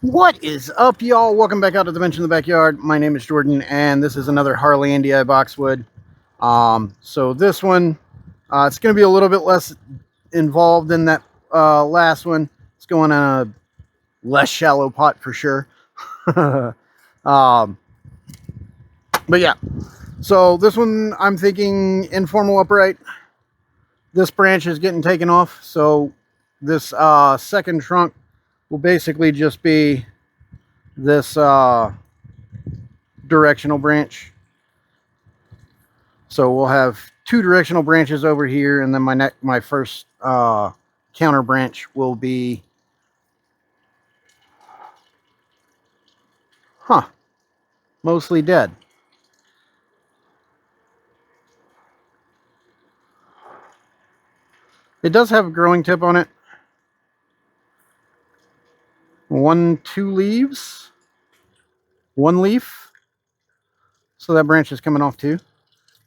What is up, y'all? Welcome back out to Dimension in the Backyard. My name is Jordan, and this is another Harlandii Boxwood. So this one, it's going to be a little bit less involved than that last one. It's going on a less shallow pot for sure. um, but yeah, so this one I'm thinking informal upright. This branch is getting taken off, so this second trunk will basically just be this directional branch. So we'll have two directional branches over here, and then my first counter branch will be mostly dead. It does have a growing tip on it. 2 leaves, 1 leaf. So that branch is coming off too.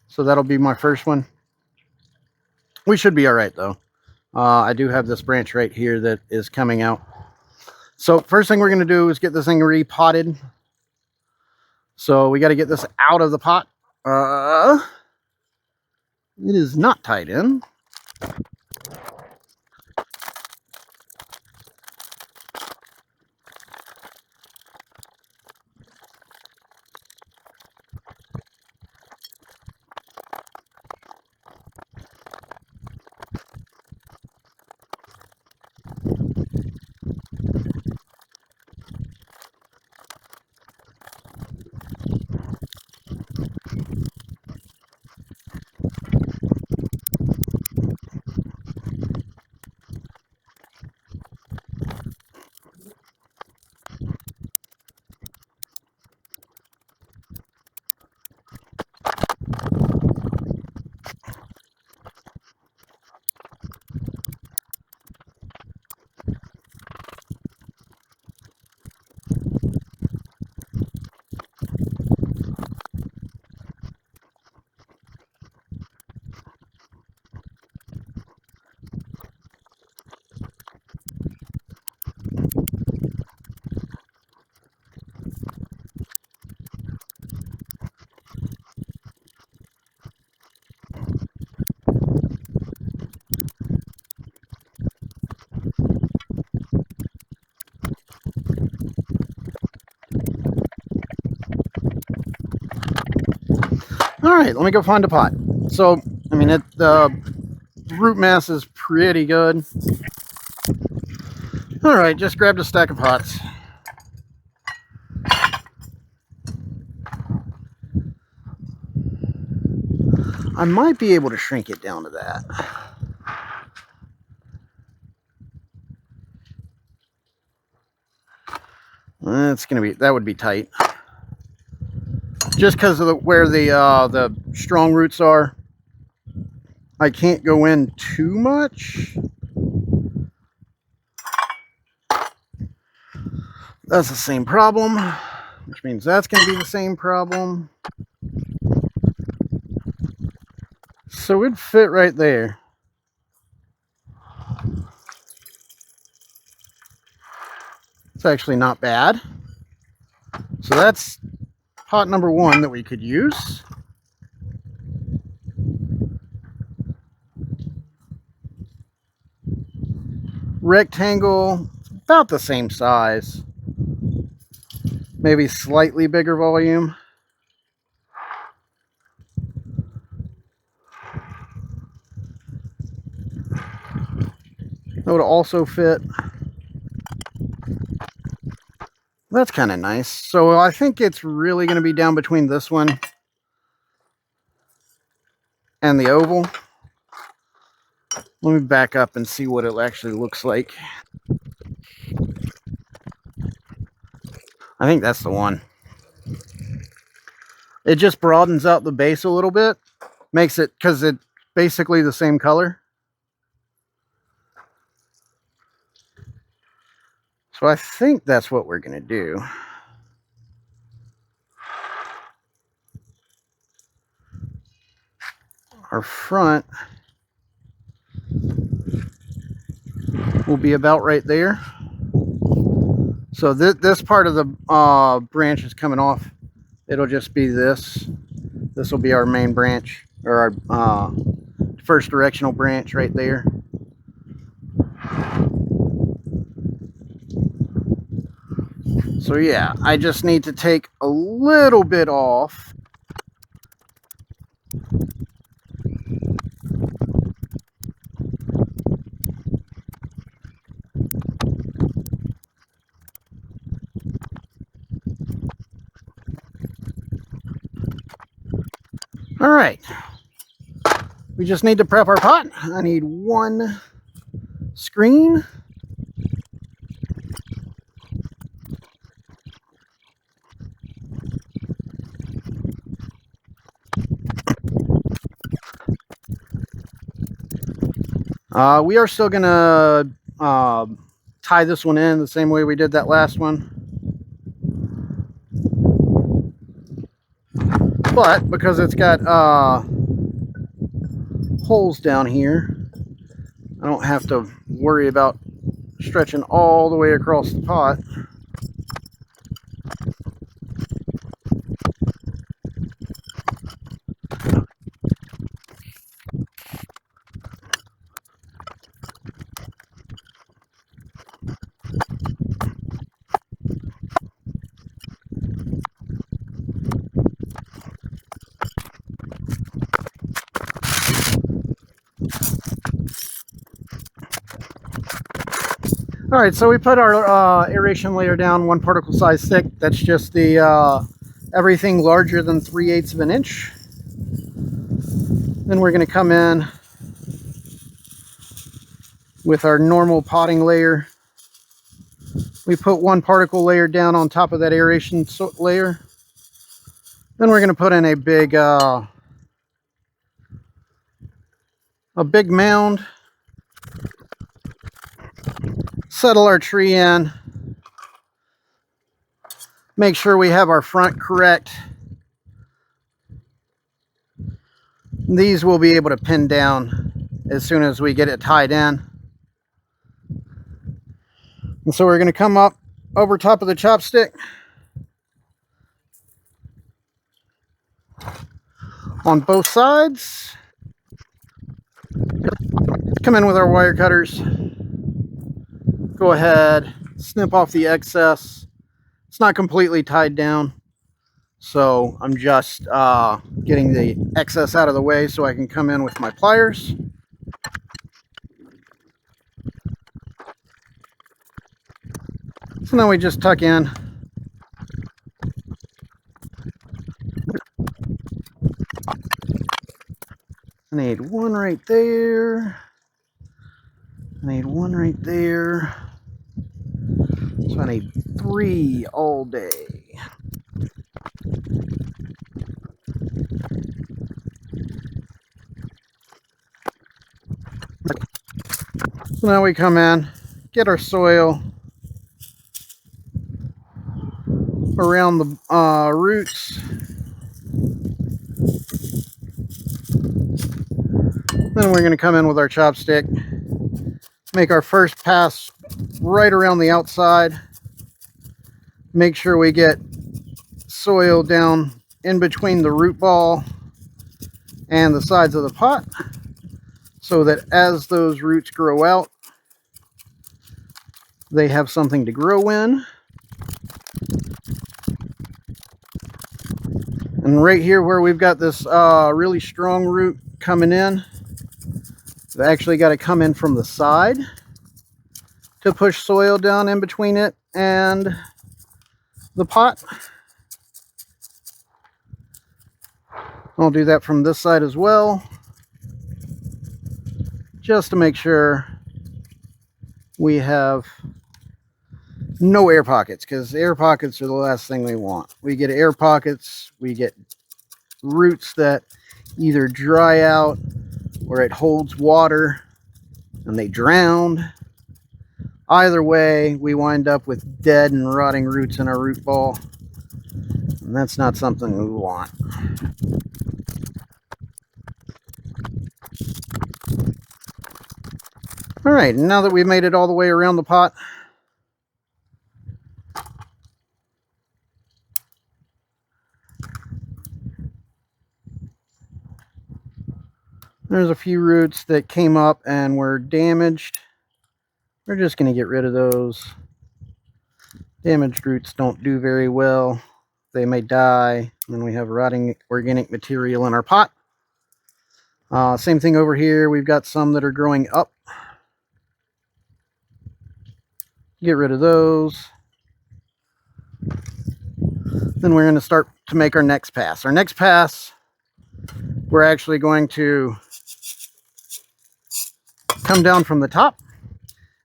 So that'll be my first one. We should be all right though. I do have this branch right here that is coming out. So first thing we're going to do is get this thing repotted. So we got to get this out of the pot. It is not tied in. All right, let me go find a pot. So, I mean, the root mass is pretty good. All right, just grabbed a stack of pots. I might be able to shrink it down to that. That would be tight. Just because of where the strong roots are, I can't go in too much. That's the same problem, which means that's going to be the same problem. So it'd fit right there. It's actually not bad. So that's pot number 1 that we could use. Rectangle, about the same size. Maybe slightly bigger volume. That would also fit. That's kind of nice. So I think it's really going to be down between this one and the oval. Let me back up and see what it actually looks like. I think that's the one. It just broadens out the base a little bit. Makes it, because it's basically the same color. So I think that's what we're going to do. Our front will be about right there. So this part of the branch is coming off. It'll just be this. This will be our main branch, or our first directional branch right there. So yeah, I just need to take a little bit off. All right, we just need to prep our pot. I need one screen. We are still gonna tie this one in the same way we did that last one. But because it's got holes down here, I don't have to worry about stretching all the way across the pot. All right, so we put our aeration layer down 1 particle size thick. That's just the everything larger than 3/8 of an inch. Then we're going to come in with our normal potting layer. We put 1 particle layer down on top of that aeration layer. Then we're going to put in a big mound. Settle our tree in. Make sure we have our front correct. These we'll be able to pin down as soon as we get it tied in. And so we're going to come up over top of the chopstick on both sides. Come in with our wire cutters. Go ahead, snip off the excess. It's not completely tied down, so I'm just getting the excess out of the way so I can come in with my pliers. So now we just tuck in. I need one right there. I need one right there. So I need 3 all day. So now we come in, get our soil around the roots. Then we're going to come in with our chopstick, make our first pass right around the outside. Make sure we get soil down in between the root ball and the sides of the pot, so that as those roots grow out, they have something to grow in. And right here where we've got this really strong root coming in, I've actually got to come in from the side to push soil down in between it and the pot. I'll do that from this side as well, just to make sure we have no air pockets, because air pockets are the last thing we want. We get air pockets, we get roots that either dry out or it holds water and they drown. Either way, we wind up with dead and rotting roots in our root ball, and that's not something we want. All right, now that we've made it all the way around the pot, There's a few roots that came up and were damaged. We're just going to get rid of those. Damaged roots don't do very well. They may die, and we have rotting organic material in our pot. Same thing over here. We've got some that are growing up. Get rid of those. Then we're going to start to make our next pass. Our next pass, we're actually going to come down from the top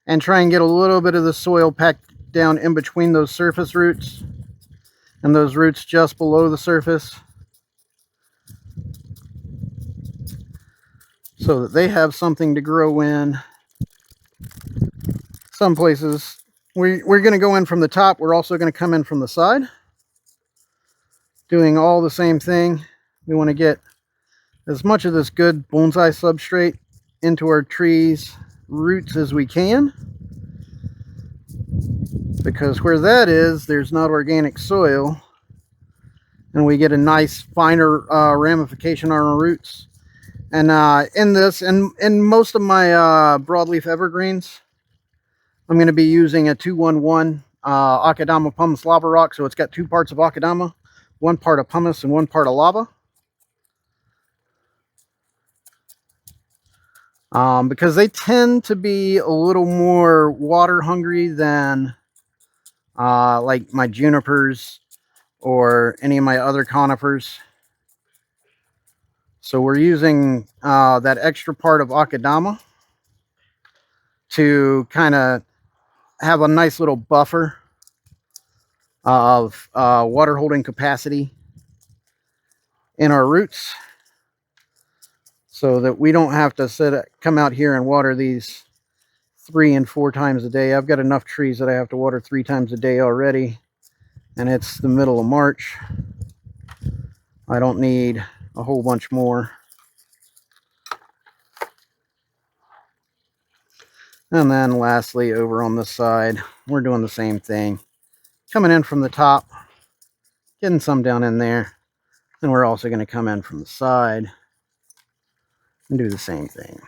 and try and get a little bit of the soil packed down in between those surface roots and those roots just below the surface, so that they have something to grow in. Some places we're going to go in from the top. We're also going to come in from the side, doing all the same thing. We want to get as much of this good bonsai substrate into our trees' roots as we can, because where that is, there's not organic soil, and we get a nice finer ramification on our roots. And in this, and in most of my broadleaf evergreens, I'm going to be using a 2-1-1 Akadama pumice lava rock. So it's got 2 parts of Akadama, 1 part of pumice and 1 part of lava. Because they tend to be a little more water hungry than like my junipers or any of my other conifers. So we're using that extra part of Akadama to kind of have a nice little buffer of water holding capacity in our roots, so that we don't have to come out here and water these 3 and 4 times a day. I've got enough trees that I have to water 3 times a day already, and it's the middle of March. I don't need a whole bunch more. And then lastly, over on this side, we're doing the same thing. Coming in from the top, getting some down in there. And we're also going to come in from the side and do the same thing.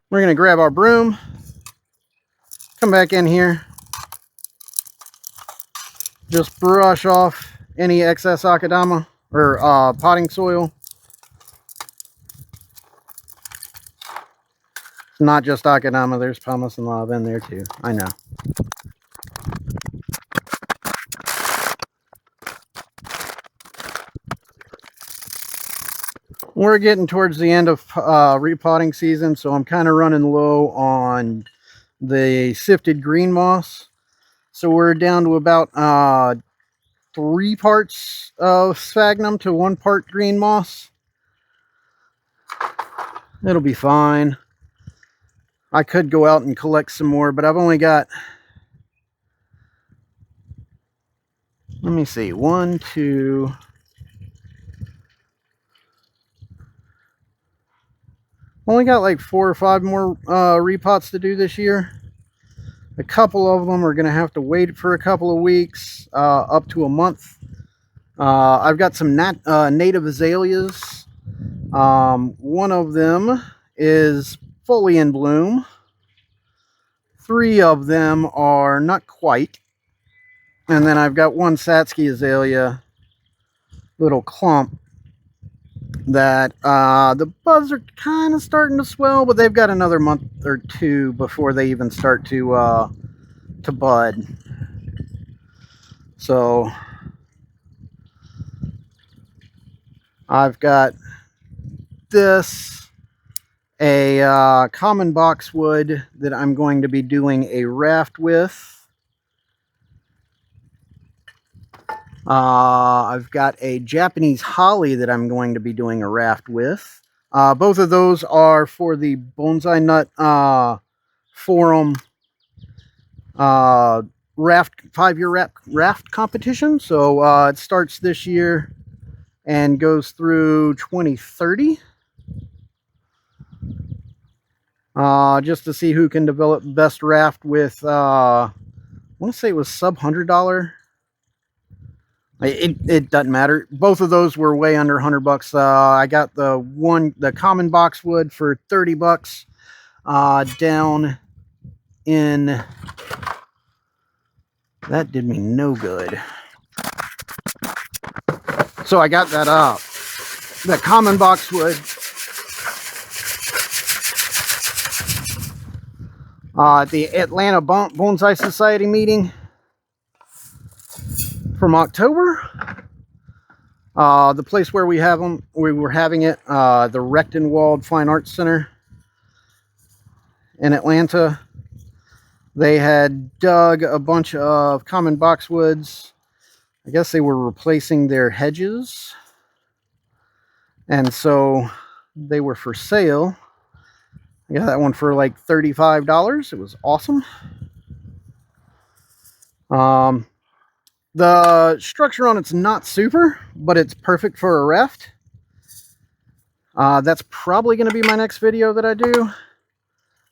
We're going to grab our broom, come back in here, just brush off any excess Akadama or potting soil. It's not just Akadama, there's pumice and lava in there too, I know. We're getting towards the end of repotting season, so I'm kind of running low on the sifted green moss. So we're down to about 3 parts of sphagnum to 1 part green moss. It'll be fine. I could go out and collect some more, but I've only got, let me see, 1, 2, only got like 4 or 5 more repots to do this year. A couple of them are going to have to wait for a couple of weeks, up to a month. I've got some native azaleas. One of them is fully in bloom. 3 of them are not quite. And then I've got 1 Satsuki azalea, little clump, that the buds are kind of starting to swell, but they've got another month or 2 before they even start to bud. So I've got this, a common boxwood that I'm going to be doing a raft with. I've got a Japanese holly that I'm going to be doing a raft with. Both of those are for the Bonsai Nut Forum raft 5-year raft competition. So it starts this year and goes through 2030. Just to see who can develop best raft with I want to say it was sub $100. It doesn't matter. Both of those were way under $100. I got the common boxwood for $30 down in, that did me no good. So I got that the common boxwood at the Atlanta Bonsai Society meeting from October. The place where we were having it, the Rechtenwald Fine Arts Center in Atlanta. They had dug a bunch of common boxwoods. I guess they were replacing their hedges. And so they were for sale. I got that one for like $35. It was awesome. The structure on it's not super, but it's perfect for a raft. That's probably going to be my next video that I do,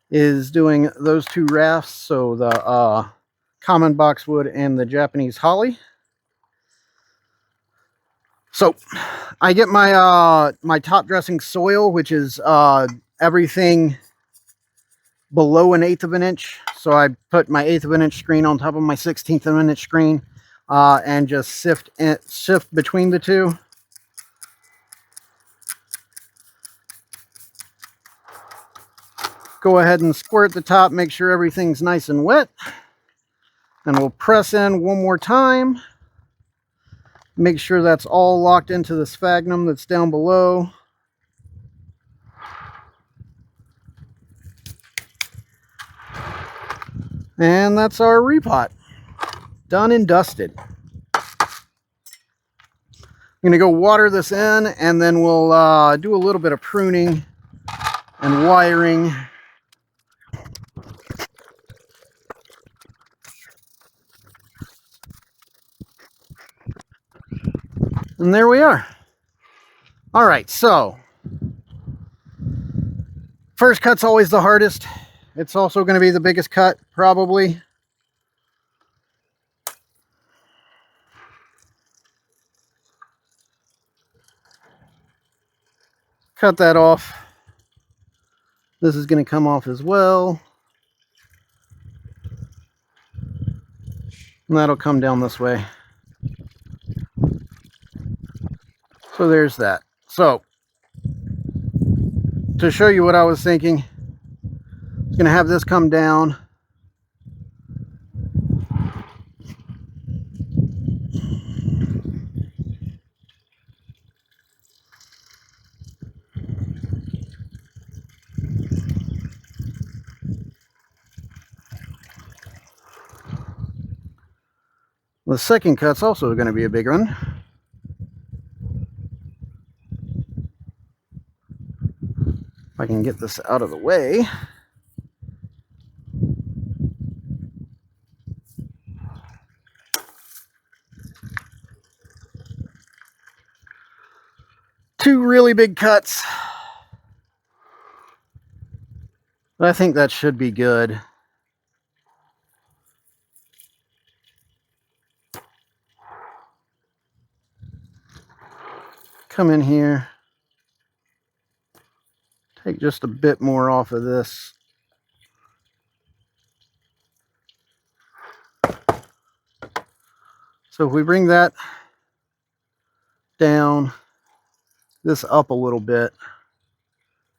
is doing those two rafts. So the common boxwood and the Japanese holly. So I get my my top dressing soil, which is everything below 1/8 of an inch. So I put my 1/8 of an inch screen on top of my 1/16 of an inch screen, and just sift between the two. Go ahead and squirt the top, make sure everything's nice and wet. And we'll press in one more time. Make sure that's all locked into the sphagnum that's down below. And that's our repot. Done and dusted. I'm going to go water this in, and then we'll do a little bit of pruning and wiring. And there we are. All right, so first cut's always the hardest. It's also going to be the biggest cut, probably. Cut that off. This is going to come off as well. And that'll come down this way. So there's that. So, to show you what I was thinking, I'm going to have this come down. The second cut's also going to be a big one. If I can get this out of the way. Two really big cuts. But I think that should be good. Come in here. Take just a bit more off of this. So if we bring that down, this up a little bit,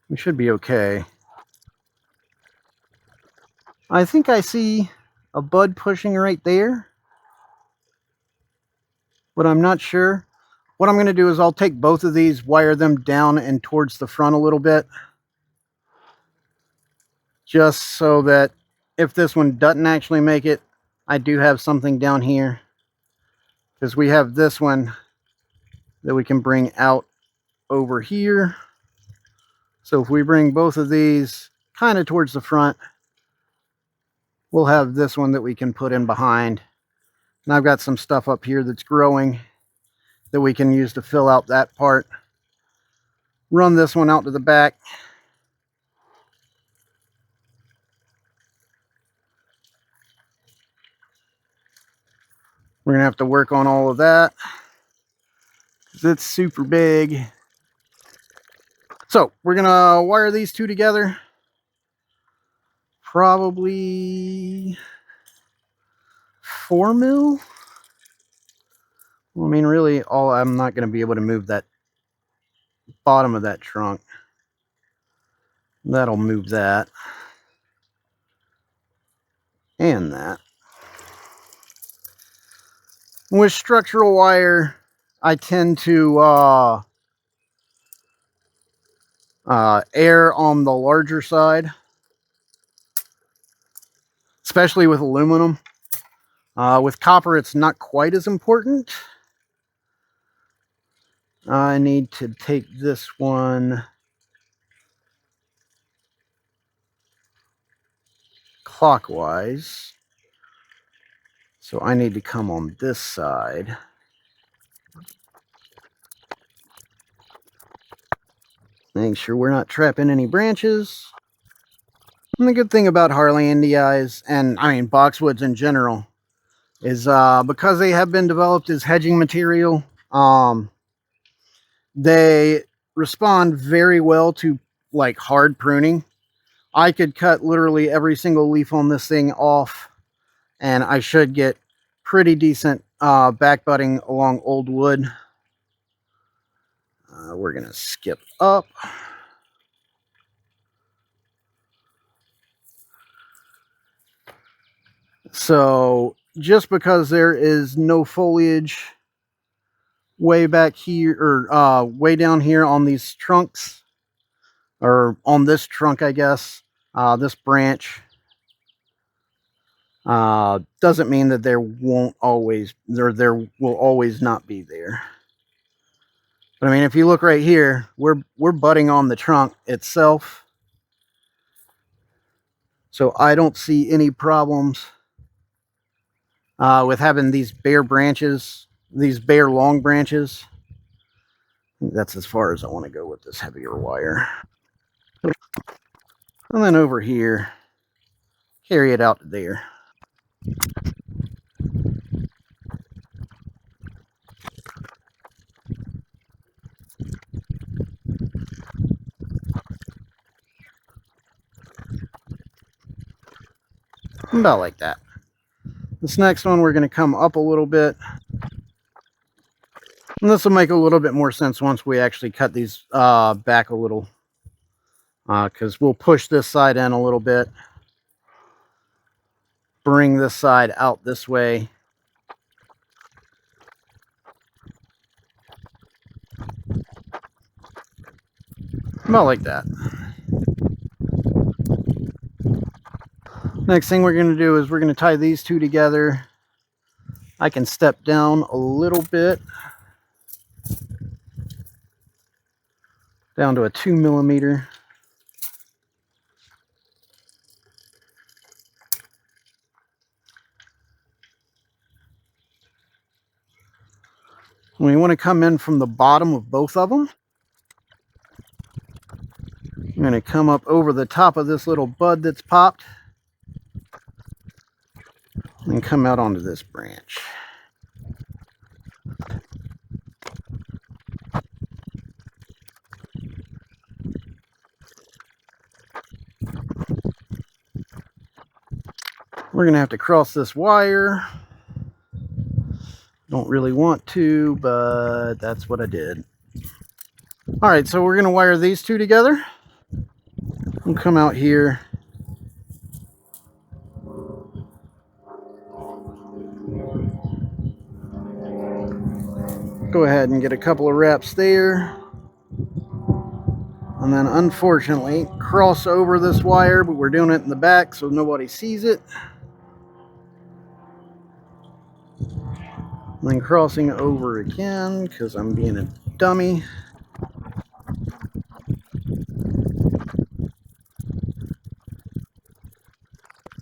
we should be okay. I think I see a bud pushing right there, but I'm not sure. What I'm going to do is I'll take both of these, wire them down and towards the front a little bit, just so that if this one doesn't actually make it, I do have something down here, because we have this one that we can bring out over here. So if we bring both of these kind of towards the front, we'll have this one that we can put in behind. And I've got some stuff up here that's growing that we can use to fill out that part. Run this one out to the back. We're going to have to work on all of that. because it's super big. So we're gonna wire these two together. Probably 4 mil. Well, I mean, really, I'm not going to be able to move that bottom of that trunk. That'll move that. And that. With structural wire, I tend to err on the larger side. Especially with aluminum. With copper, it's not quite as important. I need to take this one clockwise. So I need to come on this side. Make sure we're not trapping any branches. And the good thing about Harlandii and I mean boxwoods in general is because they have been developed as hedging material, they respond very well to like hard pruning. I could cut literally every single leaf on this thing off and I should get pretty decent back budding along old wood. We're gonna skip up. So just because there is no foliage way back here or way down here on these trunks, or on this trunk, I guess, this branch, doesn't mean that there won't always, there will always not be there. But I mean, if you look right here, we're budding on the trunk itself. So I don't see any problems with having these bare branches, these bare long branches. That's as far as I want to go with this heavier wire. And then over here, carry it out to there. About like that. This next one, we're going to come up a little bit. And this will make a little bit more sense once we actually cut these back a little. Because we'll push this side in a little bit. Bring this side out this way. About like that. Next thing we're going to do is we're going to tie these two together. I can step down a little bit. Down to a 2 millimeter. We want to come in from the bottom of both of them. I'm going to come up over the top of this little bud that's popped and come out onto this branch. We're going to have to cross this wire. Don't really want to, but that's what I did. All right, so we're going to wire these two together. We'll come out here. Go ahead and get a couple of wraps there. And then unfortunately cross over this wire, but we're doing it in the back so nobody sees it. And then crossing over again because I'm being a dummy.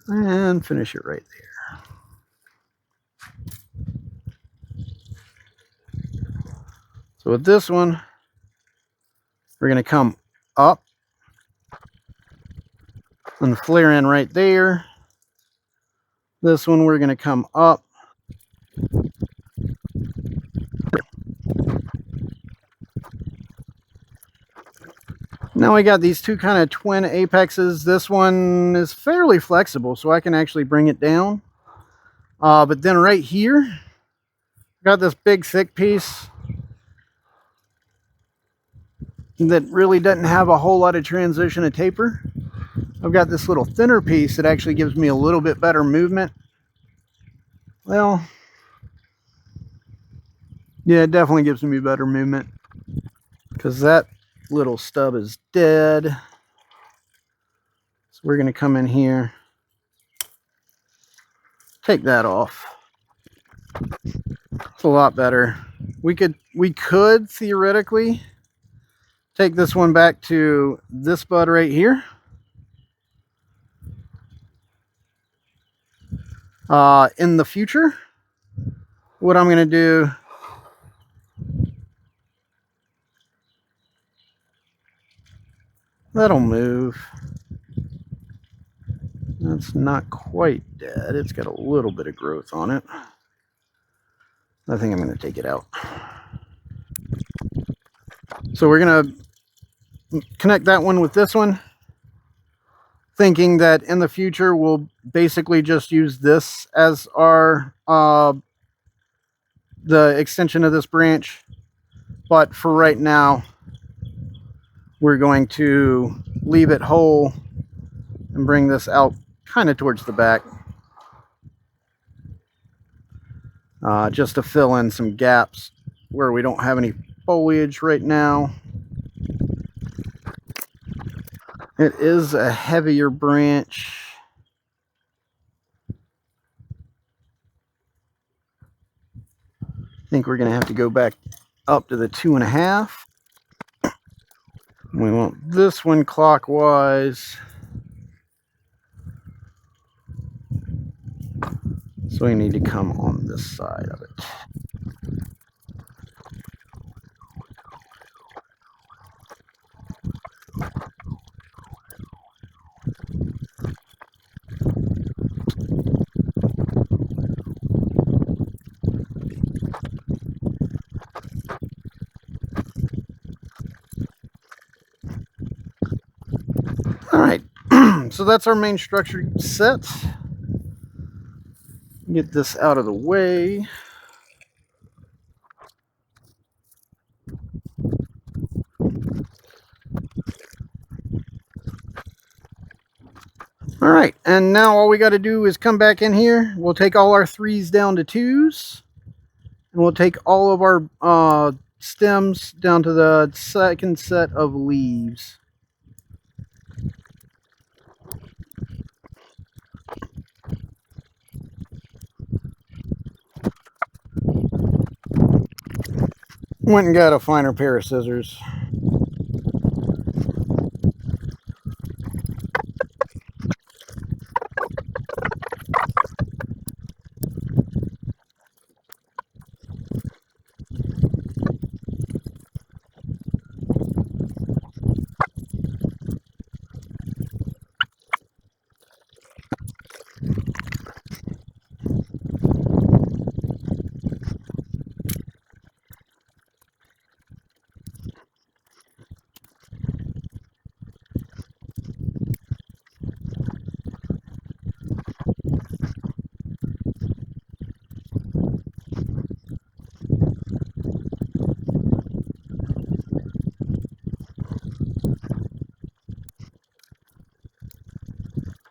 And finish it right there. So with this one, we're going to come up and flare in right there. This one we're going to come up Now we got these two kind of twin apexes. This one is fairly flexible, so I can actually bring it down. But then right here, got this big thick piece that really doesn't have a whole lot of transition of taper. I've got this little thinner piece that actually gives me a little bit better movement. Well, yeah, it definitely gives me better movement because that little stub is dead. So we're going to come in here, take that off. It's a lot better. We could theoretically take this one back to this bud right here. In the future, what I'm going to do, that'll move. That's not quite dead. It's got a little bit of growth on it. I think I'm going to take it out. So we're going to connect that one with this one, thinking that in the future we'll basically just use this as our the extension of this branch. But for right now, we're going to leave it whole and bring this out kind of towards the back, just to fill in some gaps where we don't have any foliage right now. It is a heavier branch. I think we're going to have to go back up to the 2.5. We want this one clockwise. So we need to come on this side of it. All right, so that's our main structure set. Get this out of the way. All right, and now all we got to do is come back in here. We'll take all our 3s down to 2s, and we'll take all of our stems down to the second set of leaves. Went and got a finer pair of scissors.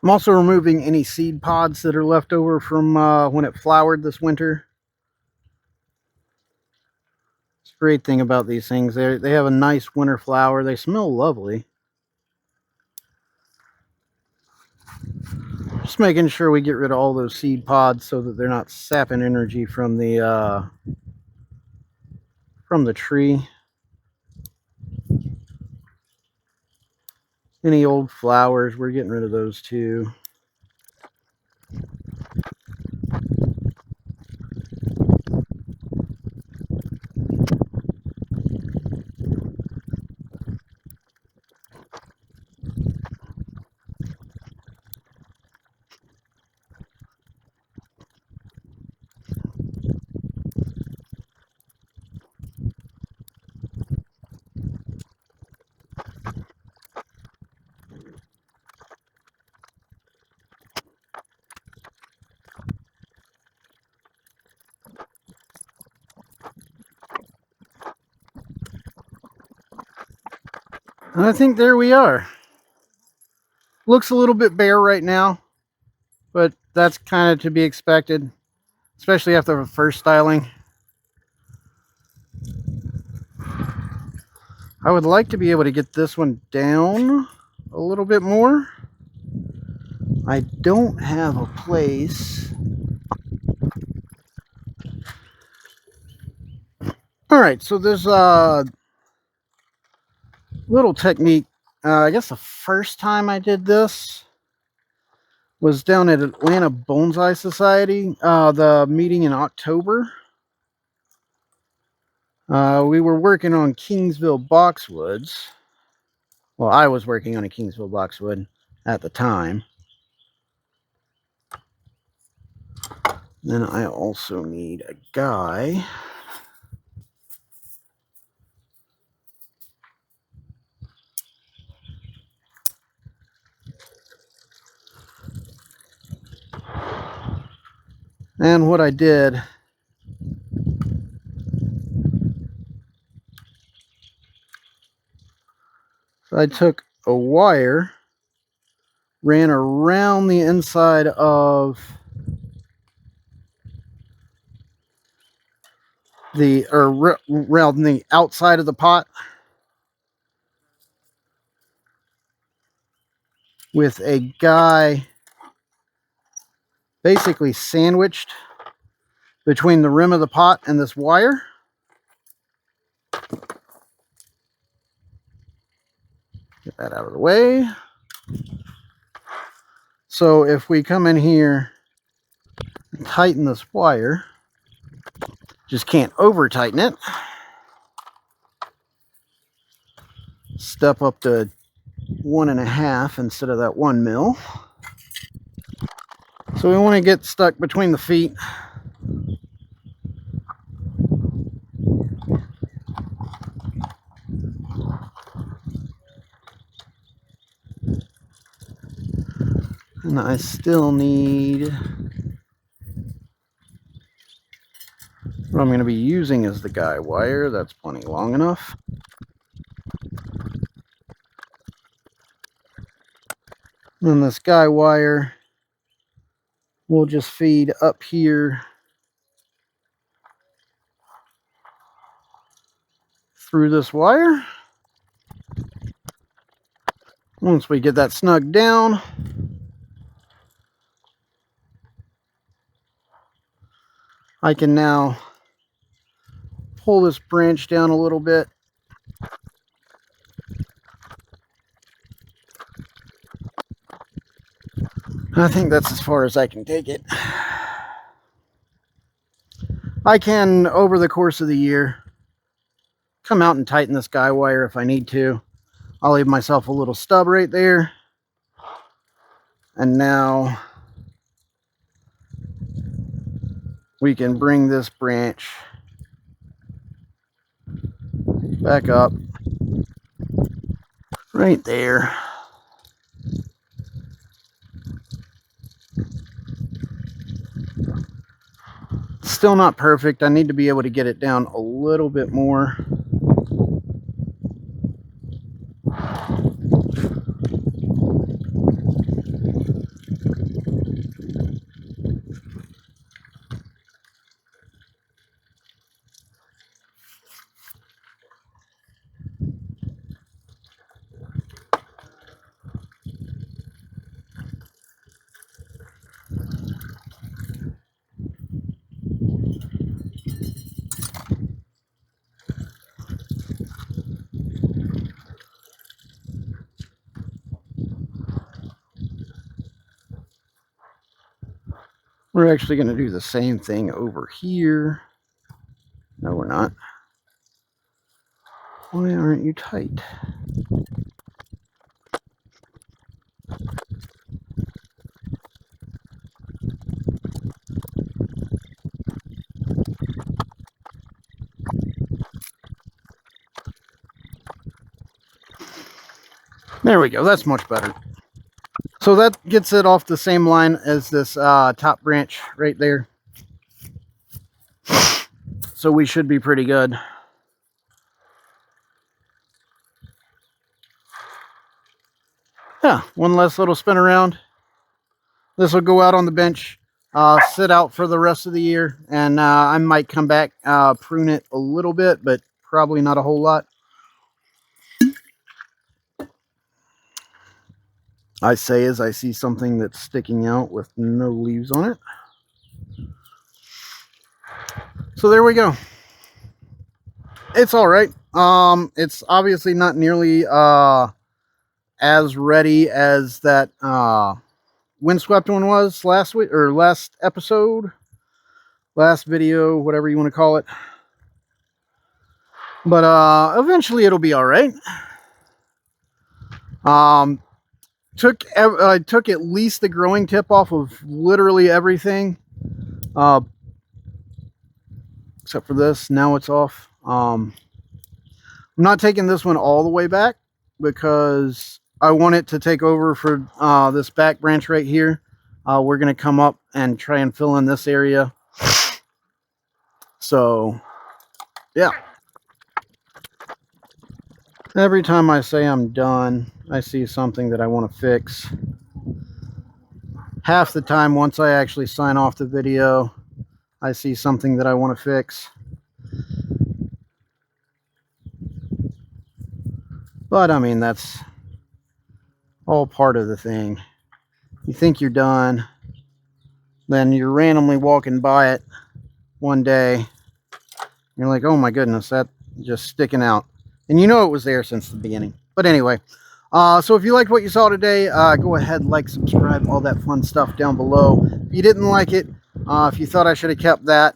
I'm also removing any seed pods that are left over from when it flowered this winter. It's a great thing about these things. They have a nice winter flower. They smell lovely. Just making sure we get rid of all those seed pods so that they're not sapping energy from the tree. Any old flowers, we're getting rid of those too. And I think there we are. Looks a little bit bare right now, but that's kind of to be expected, especially after the first styling. I would like to be able to get this one down a little bit more. I don't have a place. All right, so there's a little technique. I guess the first time I did this was down at Atlanta Bonsai Society, the meeting in October. We were working on Kingsville boxwoods. Well, I was working on a Kingsville boxwood at the time. Then I also need a guy. And what I did, so I took a wire, ran around the inside of around the outside of the pot with a guy basically sandwiched between the rim of the pot and this wire. Get that out of the way. So if we come in here and tighten this wire, just can't over tighten it. Step up to 1.5 instead of that 1 mil. So we want to get stuck between the feet. And I still need, what I'm going to be using is the guy wire. That's plenty long enough. And then this guy wire will just feed up here through this wire. Once we get that snug down, I can now pull this branch down a little bit. I think that's as far as I can take it. I can, over the course of the year, come out and tighten this guy wire if I need to. I'll leave myself a little stub right there. And now we can bring this branch back up right there. Still not perfect. I need to be able to get it down a little bit more. We're actually going to do the same thing over here. No, we're not. Why aren't you tight? There we go. That's much better. So that gets it off the same line as this top branch right there. So we should be pretty good. yeah, one less little spin around. This will go out on the bench, sit out for the rest of the year, and I might come back, prune it a little bit, but probably not a whole lot. I say as I see something that's sticking out with no leaves on it. So there we go. It's all right. It's obviously not nearly as ready as that windswept one was last week, or last episode, last video, whatever you want to call it. But eventually it'll be all right. I took at least the growing tip off of literally everything, except for this. Now it's off. I'm not taking this one all the way back because I want it to take over for this back branch right here. We're going to come up and try and fill in this area. So, yeah. Every time I say I'm done, I see something that I want to fix. Half the time, once I actually sign off the video, I see something that I want to fix. But, I mean, that's all part of the thing. You think you're done, then you're randomly walking by it one day. You're like, oh my goodness, that's just sticking out. And you know it was there since the beginning. But anyway, so if you liked what you saw today, go ahead, like, subscribe, all that fun stuff down below. If you didn't like it, if you thought I should have kept that,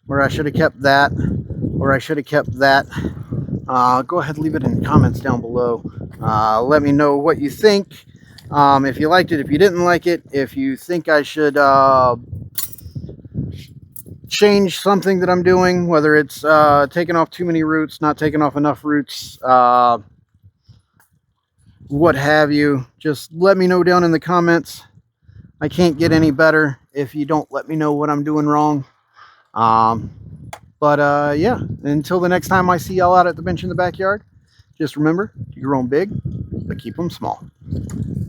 or I should have kept that, or I should have kept that, go ahead, leave it in the comments down below. Let me know what you think. If you liked it, if you didn't like it, if you think I should change something that I'm doing, whether it's taking off too many roots, not taking off enough roots, what have you, just let me know down in the comments. I can't get any better if you don't let me know what I'm doing wrong. Yeah, until the next time I see y'all out at the bench in the backyard, just remember, you grow them big, but keep them small.